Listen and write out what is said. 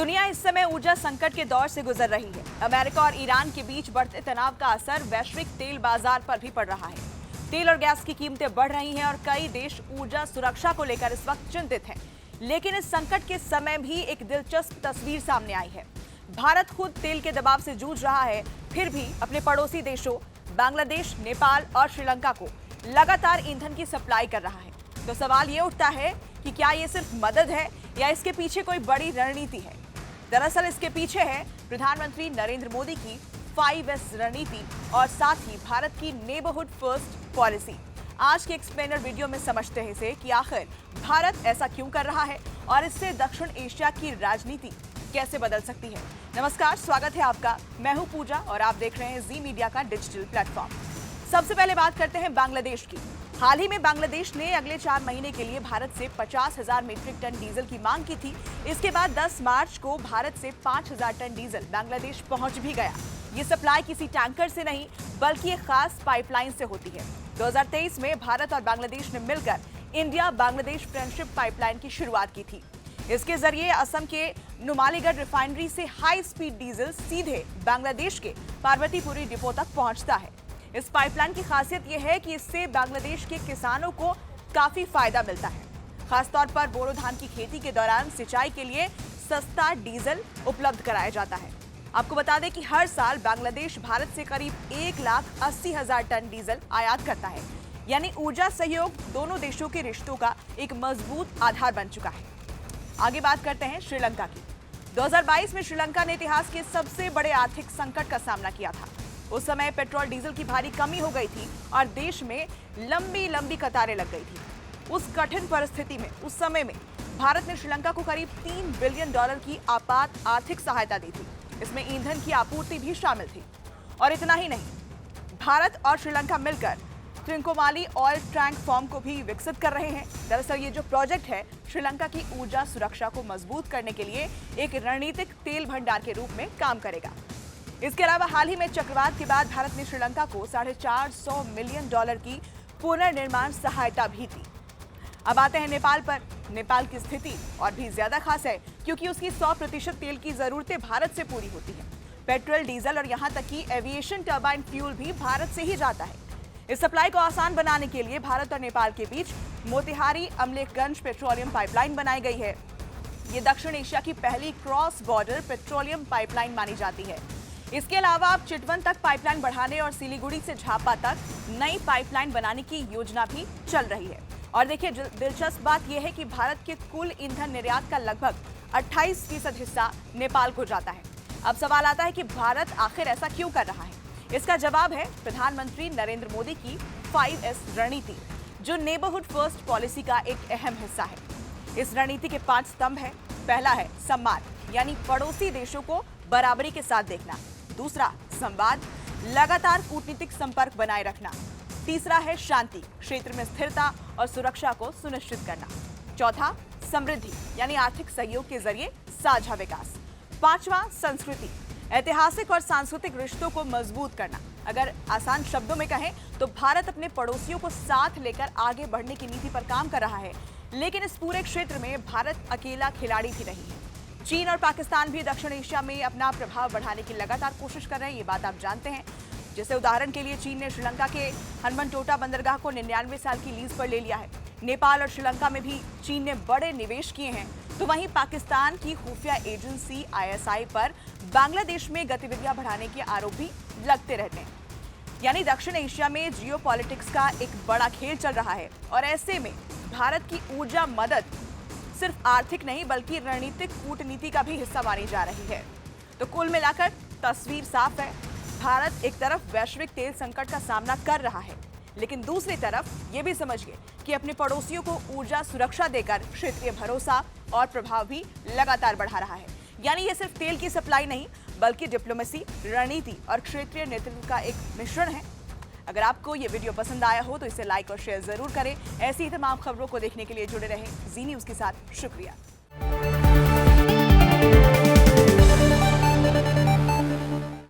दुनिया इस समय ऊर्जा संकट के दौर से गुजर रही है। अमेरिका और ईरान के बीच बढ़ते तनाव का असर वैश्विक तेल बाजार पर भी पड़ रहा है। तेल और गैस की कीमतें बढ़ रही हैं और कई देश ऊर्जा सुरक्षा को लेकर इस वक्त चिंतित हैं। लेकिन इस संकट के समय भी एक दिलचस्प तस्वीर सामने आई है। भारत खुद तेल के दबाव से जूझ रहा है, फिर भी अपने पड़ोसी देशों बांग्लादेश, नेपाल और श्रीलंका को लगातार ईंधन की सप्लाई कर रहा है। तो सवाल ये उठता है कि क्या ये सिर्फ मदद है या इसके पीछे कोई बड़ी रणनीति है। दरअसल इसके पीछे है प्रधानमंत्री नरेंद्र मोदी की 5S रणनीति और साथ ही भारत की नेबरहुड फर्स्ट पॉलिसी। आज के एक्सप्लेनर वीडियो में समझते हैं इसे कि आखिर भारत ऐसा क्यों कर रहा है और इससे दक्षिण एशिया की राजनीति कैसे बदल सकती है। नमस्कार, स्वागत है आपका। मैं हूं पूजा और आप देख रहे हैं जी मीडिया का डिजिटल प्लेटफॉर्म। सबसे पहले बात करते हैं बांग्लादेश की। हाल ही में बांग्लादेश ने अगले 4 महीने के लिए भारत से 50,000 मीट्रिक टन डीजल की मांग की थी। इसके बाद 10 मार्च को भारत से 5,000 टन डीजल बांग्लादेश पहुंच भी गया। ये सप्लाई किसी टैंकर से नहीं बल्कि एक खास पाइपलाइन से होती है। 2023 में भारत और बांग्लादेश ने मिलकर इंडिया बांग्लादेश फ्रेंडशिप पाइपलाइन की शुरुआत की थी। इसके जरिए असम के नुमालीगढ़ रिफाइनरी से हाई स्पीड डीजल सीधे बांग्लादेश के पार्वतीपुरी डिपो तक पहुंचता है। इस पाइपलाइन की खासियत यह है कि इससे बांग्लादेश के किसानों को काफी फायदा मिलता है। खासतौर पर बोरो धान की खेती के दौरान सिंचाई के लिए सस्ता डीजल उपलब्ध कराया जाता है। आपको बता दें कि हर साल बांग्लादेश भारत से करीब 1,80,000 टन डीजल आयात करता है। यानी ऊर्जा सहयोग दोनों देशों के रिश्तों का एक मजबूत आधार बन चुका है। आगे बात करते हैं श्रीलंका की। 2022 में श्रीलंका ने इतिहास के सबसे बड़े आर्थिक संकट का सामना किया था। उस समय पेट्रोल डीजल की भारी कमी हो गई थी और देश में लंबी लंबी कतारें लग गई थी। उस कठिन परिस्थिति में उस समय में भारत ने श्रीलंका को करीब $3 बिलियन की आपात आर्थिक सहायता दी थी। इसमें ईंधन की आपूर्ति भी शामिल थी। और इतना ही नहीं, भारत और श्रीलंका मिलकर त्रिंकोमाली ऑयल टैंक फॉर्म को भी विकसित कर रहे हैं। दरअसल ये जो प्रोजेक्ट है श्रीलंका की ऊर्जा सुरक्षा को मजबूत करने के लिए एक रणनीतिक तेल भंडार के रूप में काम करेगा। इसके अलावा हाल ही में चक्रवात के बाद भारत ने श्रीलंका को $450 मिलियन की पुनर्निर्माण सहायता भी दी। अब आते हैं नेपाल पर। नेपाल की स्थिति और भी ज्यादा खास है क्योंकि उसकी 100% तेल की जरूरतें भारत से पूरी होती हैं। पेट्रोल, डीजल और यहाँ तक कि एविएशन टर्बाइन फ्यूल भी भारत से ही जाता है। इस सप्लाई को आसान बनाने के लिए भारत और नेपाल के बीच मोतिहारी अमलेखगंज पेट्रोलियम पाइपलाइन बनाई गई है। ये दक्षिण एशिया की पहली क्रॉस बॉर्डर पेट्रोलियम पाइपलाइन मानी जाती है। इसके अलावा अब चितवन तक पाइपलाइन बढ़ाने और सिलीगुड़ी से झापा तक नई पाइपलाइन बनाने की योजना भी चल रही है। और देखिए, दिलचस्प बात यह है कि भारत के कुल ईंधन निर्यात का लगभग 28% हिस्सा नेपाल को जाता है। अब सवाल आता है कि भारत आखिर ऐसा क्यों कर रहा है। इसका जवाब है प्रधानमंत्री नरेंद्र मोदी की 5S रणनीति, जो नेबरहुड फर्स्ट पॉलिसी का एक अहम हिस्सा है। इस रणनीति के 5 स्तंभ हैं। पहला है सम्मान, यानी पड़ोसी देशों को बराबरी के साथ देखना। दूसरा, संवाद, लगातार कूटनीतिक संपर्क बनाए रखना। तीसरा है शांति, क्षेत्र में स्थिरता और सुरक्षा को सुनिश्चित करना। चौथा, समृद्धि, यानी आर्थिक सहयोग के जरिए साझा विकास। पांचवा, संस्कृति, ऐतिहासिक और सांस्कृतिक रिश्तों को मजबूत करना। अगर आसान शब्दों में कहें तो भारत अपने पड़ोसियों को साथ लेकर आगे बढ़ने की नीति पर काम कर रहा है। लेकिन इस पूरे क्षेत्र में भारत अकेला खिलाड़ी भी नहीं है। चीन और पाकिस्तान भी दक्षिण एशिया में अपना प्रभाव बढ़ाने की लगातार कोशिश कर रहे हैं, ये बात आप जानते हैं। जैसे उदाहरण के लिए चीन ने श्रीलंका के हनुमनटोटा बंदरगाह को 99 साल की लीज पर ले लिया है। नेपाल और श्रीलंका में भी चीन ने बड़े निवेश किए हैं। तो वहीं पाकिस्तान की खुफिया एजेंसी ISI पर बांग्लादेश में गतिविधियां बढ़ाने के आरोप भी लगते रहते हैं। यानी दक्षिण एशिया में जियोपॉलिटिक्स का एक बड़ा खेल चल रहा है और ऐसे में भारत की ऊर्जा मदद सिर्फ आर्थिक नहीं बल्कि रणनीतिक कूटनीति का भी हिस्सा मानी जा रही है। तो कुल मिलाकर तस्वीर साफ है। भारत एक तरफ वैश्विक तेल संकट का सामना कर रहा है, लेकिन दूसरी तरफ ये भी समझिए कि अपने पड़ोसियों को ऊर्जा सुरक्षा देकर क्षेत्रीय भरोसा और प्रभाव भी लगातार बढ़ा रहा है। यानी ये सिर्फ तेल की सप्लाई नहीं बल्कि डिप्लोमेसी, रणनीति और क्षेत्रीय नेतृत्व का एक मिश्रण है। अगर आपको ये वीडियो पसंद आया हो तो इसे लाइक और शेयर जरूर करें। ऐसी ही तमाम खबरों को देखने के लिए जुड़े रहें जी न्यूज़ के साथ। शुक्रिया।